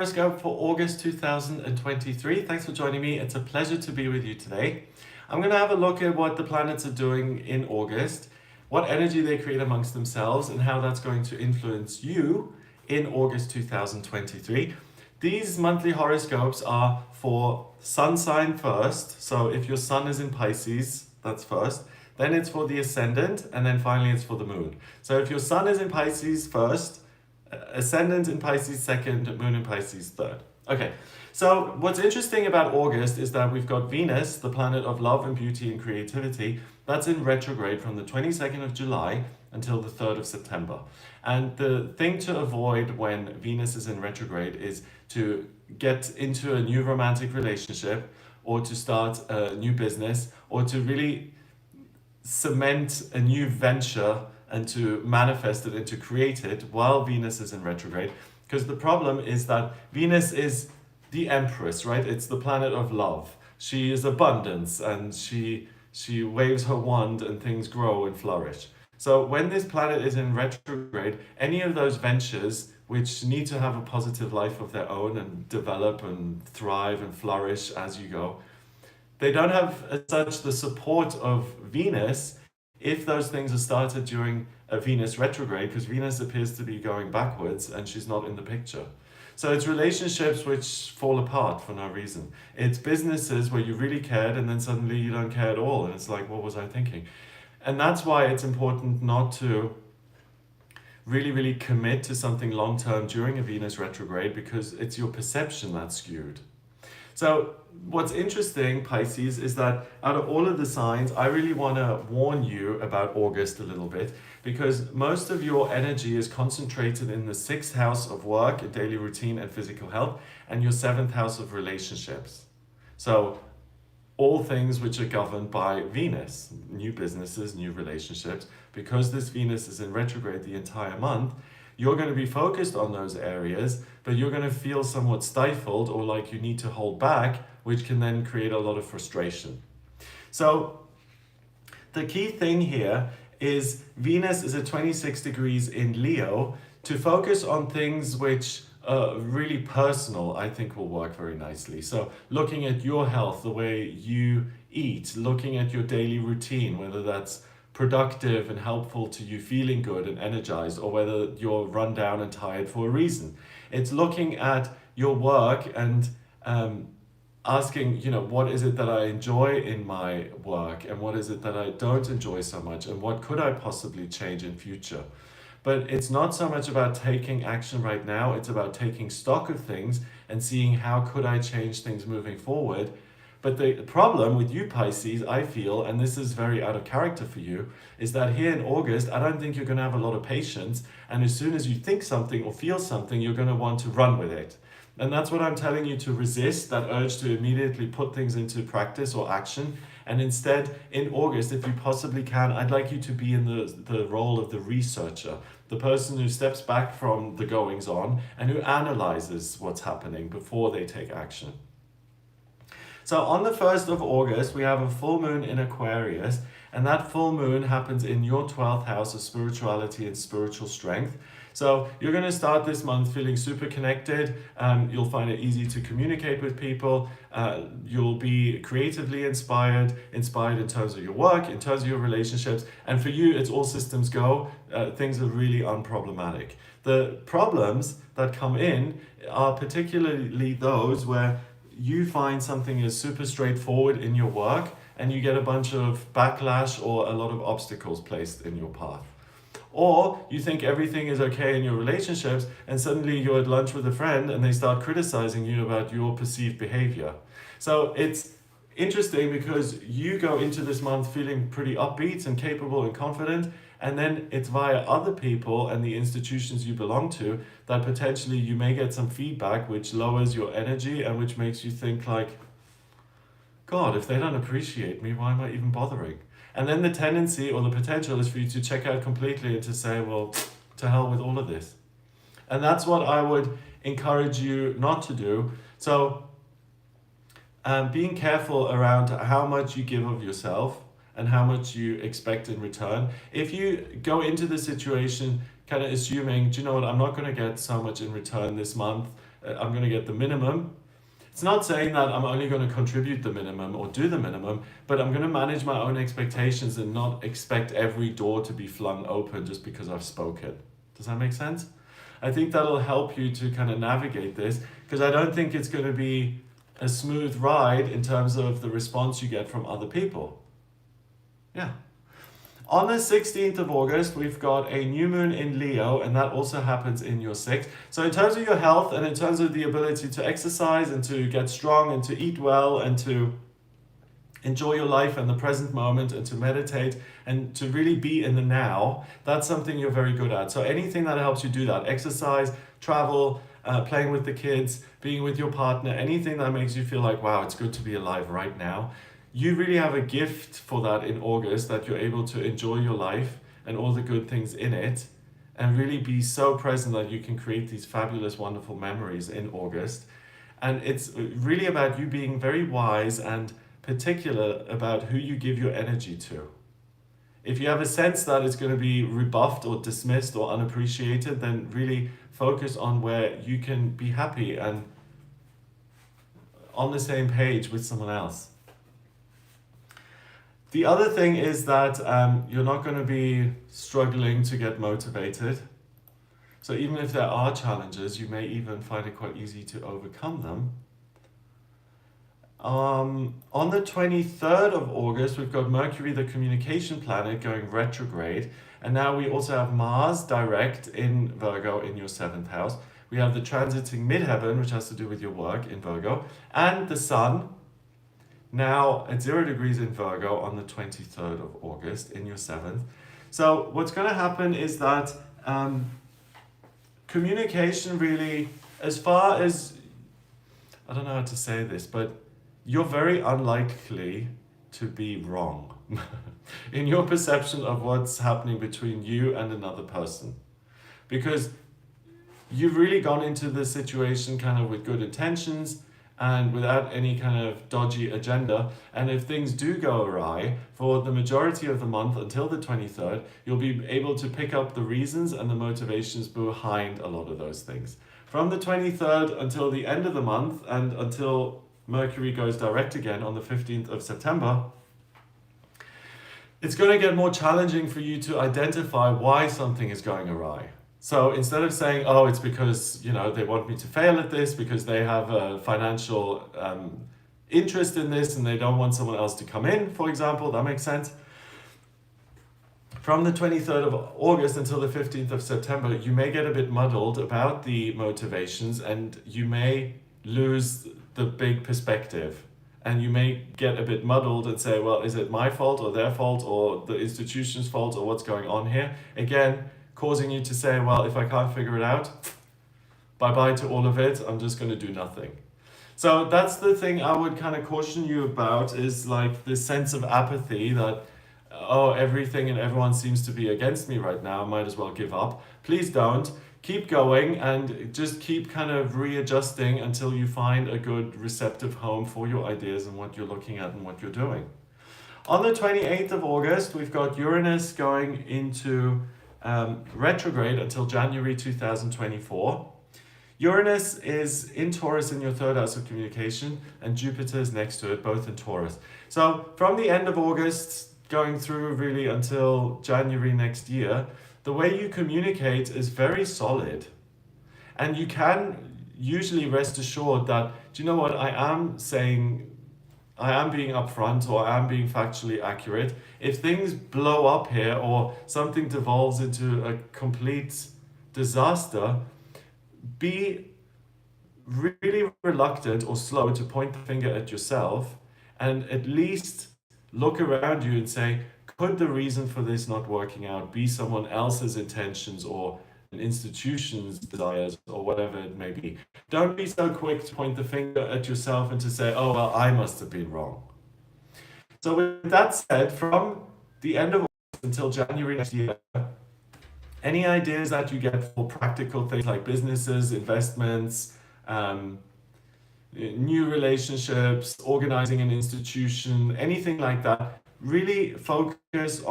Horoscope for August 2023. Thanks for joining me. It's a pleasure to be with you today. I'm going to have a look at what the planets are doing in August, what energy they create amongst themselves, and how that's going to influence you in August 2023. These monthly horoscopes are for sun sign first. So if your sun is in Pisces, that's first. Then it's for the ascendant, and then finally it's for the moon. So if your sun is in Pisces first, ascendant in Pisces second, moon in Pisces third. Okay, so what's interesting about August is that we've got Venus, the planet of love and beauty and creativity, that's in retrograde from the 22nd of July until the 3rd of September. And the thing to avoid when Venus is in retrograde is to get into a new romantic relationship or to start a new business or to really cement a new venture and to manifest it and to create it while Venus is in retrograde. Because the problem is that Venus is the empress, right? It's the planet of love. She is abundance and she waves her wand and things grow and flourish. So when this planet is in retrograde, any of those ventures which need to have a positive life of their own and develop and thrive and flourish as you go, they don't have as such the support of Venus if those things are started during a Venus retrograde, because Venus appears to be going backwards and she's not in the picture. So it's relationships which fall apart for no reason. It's businesses where you really cared and then suddenly you don't care at all. And it's like, what was I thinking? And that's why it's important not to really commit to something long-term during a Venus retrograde, because it's your perception that's skewed. So what's interesting, Pisces, is that out of all of the signs, I really want to warn you about August a little bit, because most of your energy is concentrated in the 6th house of work, daily routine and physical health, and your 7th house of relationships. So all things which are governed by Venus, new businesses, new relationships. Because this Venus is in retrograde the entire month, you're going to be focused on those areas, but you're going to feel somewhat stifled or like you need to hold back, which can then create a lot of frustration. So the key thing here is Venus is at 26 degrees in Leo. To focus on things which are really personal, I think will work very nicely. So looking at your health, the way you eat, looking at your daily routine, whether that's productive and helpful to you feeling good and energized, or whether you're run down and tired for a reason. It's looking at your work and asking, what is it that I enjoy in my work and what is it that I don't enjoy so much and what could I possibly change in future. But it's not so much about taking action right now, it's about taking stock of things and seeing how could I change things moving forward. But the problem with you, Pisces, I feel, and this is very out of character for you, is that here in August, I don't think you're going to have a lot of patience. And as soon as you think something or feel something, you're going to want to run with it. And that's what I'm telling you, to resist that urge to immediately put things into practice or action. And instead, in August, if you possibly can, I'd like you to be in the role of the researcher, the person who steps back from the goings on and who analyzes what's happening before they take action. So on the 1st of August, we have a full moon in Aquarius, and that full moon happens in your 12th house of spirituality and spiritual strength. So you're going to start this month feeling super connected. You'll find it easy to communicate with people. You'll be creatively inspired in terms of your work, in terms of your relationships. And for you, it's all systems go. Things are really unproblematic. The problems that come in are particularly those where you find something is super straightforward in your work and you get a bunch of backlash or a lot of obstacles placed in your path. Or you think everything is okay in your relationships and suddenly you're at lunch with a friend and they start criticizing you about your perceived behavior. So it's interesting because you go into this month feeling pretty upbeat and capable and confident, and then it's via other people and the institutions you belong to that potentially you may get some feedback which lowers your energy and which makes you think like, God, if they don't appreciate me, why am I even bothering? And then the tendency or the potential is for you to check out completely and to say, well, to hell with all of this. And that's what I would encourage you not to do. So being careful around how much you give of yourself and how much you expect in return. If you go into the situation kind of assuming, do you know what, I'm not going to get so much in return this month, I'm going to get the minimum. It's not saying that I'm only going to contribute the minimum or do the minimum, but I'm going to manage my own expectations and not expect every door to be flung open just because I've spoken. Does that make sense? I think that'll help you to kind of navigate this, because I don't think it's going to be a smooth ride in terms of the response you get from other people. Yeah. On the 16th of August, we've got a new moon in Leo, and that also happens in your 6th. So in terms of your health and in terms of the ability to exercise and to get strong and to eat well and to enjoy your life and the present moment and to meditate and to really be in the now, that's something you're very good at. So anything that helps you do that, exercise, travel, playing with the kids, being with your partner, anything that makes you feel like, wow, it's good to be alive right now. You really have a gift for that in August, that you're able to enjoy your life and all the good things in it and really be so present that you can create these fabulous, wonderful memories in August. And it's really about you being very wise and particular about who you give your energy to. If you have a sense that it's going to be rebuffed or dismissed or unappreciated, then really focus on where you can be happy and on the same page with someone else. The other thing is that you're not going to be struggling to get motivated. So even if there are challenges, you may even find it quite easy to overcome them. On the 23rd of August, we've got Mercury, the communication planet, going retrograde. And now we also have Mars direct in Virgo in your 7th house. We have the transiting midheaven, which has to do with your work in Virgo, and the Sun, now at 0 degrees in Virgo on the 23rd of August in your 7th. So what's going to happen is that communication really, as far as, I don't know how to say this, but you're very unlikely to be wrong in your perception of what's happening between you and another person. Because you've really gone into the situation kind of with good intentions and without any kind of dodgy agenda. And if things do go awry, for the majority of the month until the 23rd, you'll be able to pick up the reasons and the motivations behind a lot of those things. From the 23rd until the end of the month and until Mercury goes direct again on the 15th of September, it's going to get more challenging for you to identify why something is going awry. So instead of saying, oh, it's because, they want me to fail at this because they have a financial interest in this and they don't want someone else to come in, for example, that makes sense. From the 23rd of August until the 15th of September, you may get a bit muddled about the motivations and you may lose the big perspective. And you may get a bit muddled and say, well, is it my fault or their fault or the institution's fault or what's going on here? Again, causing you to say, well, if I can't figure it out, bye-bye to all of it, I'm just going to do nothing. So that's the thing I would kind of caution you about, is like this sense of apathy that, oh, everything and everyone seems to be against me right now, I might as well give up. Please don't. Keep going and just keep kind of readjusting until you find a good receptive home for your ideas and what you're looking at and what you're doing. On the 28th of August, we've got Uranus going into retrograde until January 2024. Uranus is in Taurus in your 3rd house of communication, and Jupiter is next to it, both in Taurus. So from the end of August going through really until January next year, the way you communicate is very solid. And you can usually rest assured that, do you know what, I am being upfront or I am being factually accurate. If things blow up here or something devolves into a complete disaster, be really reluctant or slow to point the finger at yourself and at least look around you and say, could the reason for this not working out be someone else's intentions or an institution's desires or whatever it may be? Don't be so quick to point the finger at yourself and to say, oh, well, I must have been wrong. So with that said, from the end of August until January next year, any ideas that you get for practical things like businesses, investments, new relationships, organizing an institution, anything like that, really focus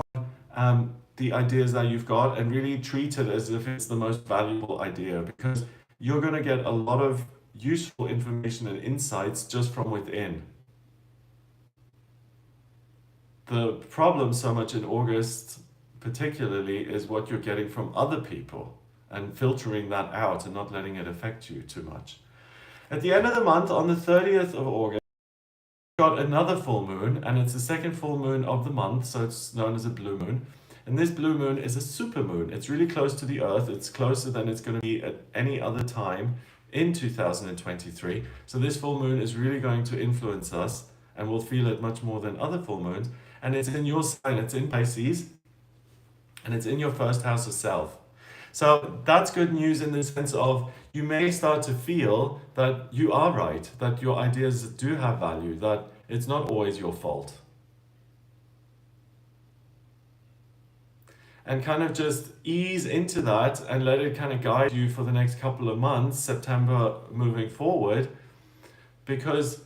on the ideas that you've got and really treat it as if it's the most valuable idea, because you're going to get a lot of useful information and insights just from within. The problem so much in August particularly is what you're getting from other people and filtering that out and not letting it affect you too much. At the end of the month, on the 30th of August, we've got another full moon, and it's the second full moon of the month, so it's known as a blue moon. And this blue moon is a super moon. It's really close to the Earth. It's closer than it's going to be at any other time in 2023. So this full moon is really going to influence us, and we'll feel it much more than other full moons. And it's in your sign, it's in Pisces, and it's in your first house of self. So that's good news in the sense of you may start to feel that you are right, that your ideas do have value, that it's not always your fault. And kind of just ease into that and let it kind of guide you for the next couple of months, September moving forward, because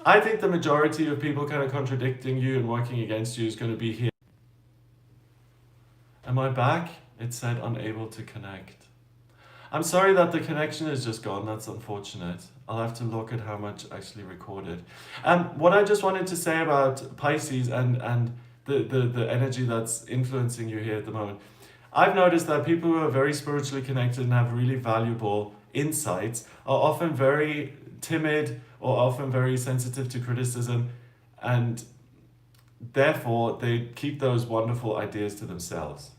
I think the majority of people kind of contradicting you and working against you is going to be here. Am I back? It said unable to connect. I'm sorry that the connection is just gone. That's unfortunate. I'll have to look at how much actually recorded. What I just wanted to say about Pisces and the energy that's influencing you here at the moment. I've noticed that people who are very spiritually connected and have really valuable insights are often very timid or often very sensitive to criticism, and therefore they keep those wonderful ideas to themselves.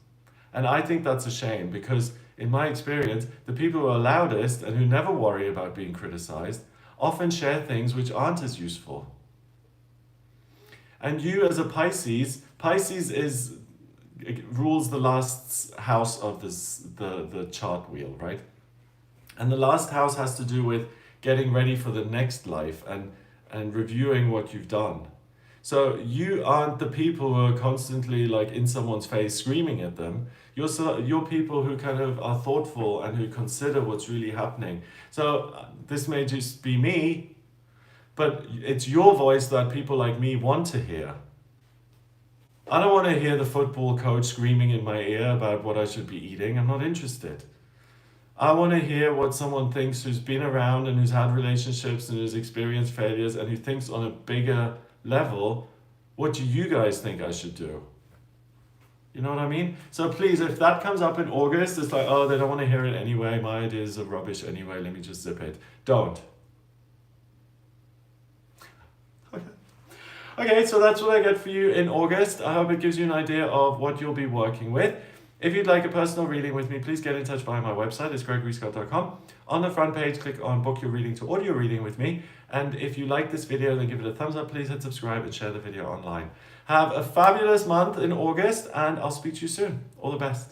And I think that's a shame, because in my experience, the people who are loudest and who never worry about being criticized often share things which aren't as useful. And you as a Pisces rules the last house of the chart wheel, right? And the last house has to do with getting ready for the next life and reviewing what you've done. So you aren't the people who are constantly like in someone's face screaming at them. You're people who kind of are thoughtful and who consider what's really happening. So this may just be me, but it's your voice that people like me want to hear. I don't want to hear the football coach screaming in my ear about what I should be eating. I'm not interested. I want to hear what someone thinks who's been around and who's had relationships and who's experienced failures and who thinks on a bigger level. What do you guys think I should do? You know what I mean? So please, if that comes up in August, it's like, oh, they don't want to hear it anyway. My ideas are rubbish anyway. Let me just zip it. Don't. Okay, so that's what I get for you in August. I hope it gives you an idea of what you'll be working with. If you'd like a personal reading with me, please get in touch via my website. It's gregoryscott.com. On the front page, click on book your reading to audio reading with me. And if you like this video, then give it a thumbs up. Please hit subscribe and share the video online. Have a fabulous month in August, and I'll speak to you soon. All the best.